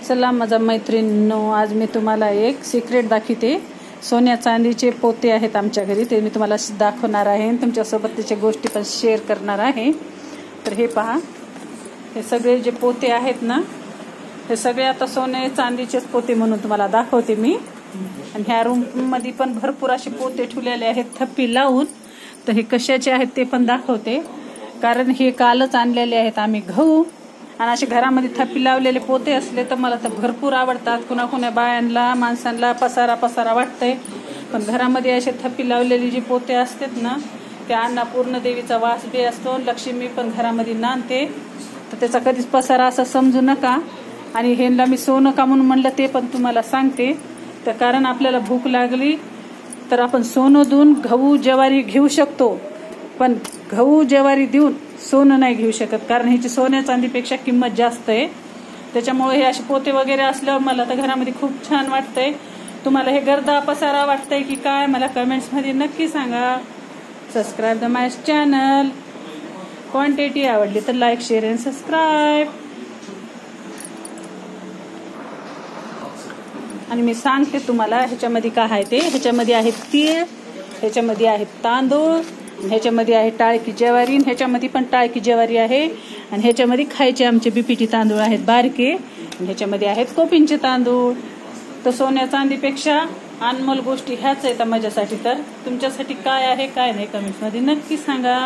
चला माझा मैत्रिणींनो, आज मी तुम्हाला एक सिक्रेट दाखवते. सोन्या चांदीचे पोते आहेत आमच्या घरी, ते मी तुम्हाला दाखवणार आहे. तुमच्यासोबत त्याच्या गोष्टी पण शेअर करणार आहे. तर हे पहा, हे सगळे जे पोते आहेत ना, हे सगळे आता सोने चांदीचेच पोते म्हणून तुम्हाला दाखवते मी. आणि ह्या रूम मध्ये पण भरपूर असे पोते ठेवलेले आहेत थप्पी लावून. तर हे कशाचे आहेत ते पण दाखवते, कारण हे कालच आणलेले आहेत आम्ही गहू. आणि असे घरामध्ये थप्पी लावलेले पोते असले तर मला तर भरपूर आवडतात. कुणा बायांना माणसांना पसारा वाटतंय, पण घरामध्ये असे थप्पी लावलेली जी पोते असतात ना, त्या अन्नपूर्ण देवीचा वास बी असतो. लक्ष्मी पण घरामध्ये नांदते, तर त्याचा कधीच पसारा असा समजू नका. आणि ह्यांना मी सोनं का म्हणून म्हणलं ते पण तुम्हाला सांगते. तर कारण आपल्याला भूक लागली तर आपण सोनं देऊन गहू ज्वारी घेऊ शकतो, पण गहू ज्वारी देऊन सोनं नाही घेऊ शकत, कारण ह्याची सोन्या चांदीपेक्षा किंमत जास्त आहे. त्याच्यामुळे हे असे पोते वगैरे असल्यावर मला तर घरामध्ये खूप छान वाटतंय. तुम्हाला हे गर्दा पसारा वाटतंय की काय, मला कमेंट्समध्ये नक्की सांगा. Subscribe the my channel. Quantity आवडली तर लाईक, शेअर अँड सबस्क्राईब. आणि मी सांगते तुम्हाला ह्याच्यामध्ये काय आहे ते. ह्याच्यामध्ये आहे तीळ, ह्याच्यामध्ये आहे तांदूळ, ह्याच्यामध्ये आहे टाळकी ज्वारी, ह्याच्यामध्ये पण टाळकी ज्वारी आहे. आणि ह्याच्यामध्ये खायचे आमचे बीपीटी तांदूळ आहेत बारके, आणि ह्याच्यामध्ये आहेत कोपिंचे तांदूळ. तर सोन्या चांदीपेक्षा अनमोल गोष्टी ह्याच आहेत माझ्यासाठी. तर तुमच्यासाठी काय आहे काय नाही कमेंट्समध्ये नक्की सांगा.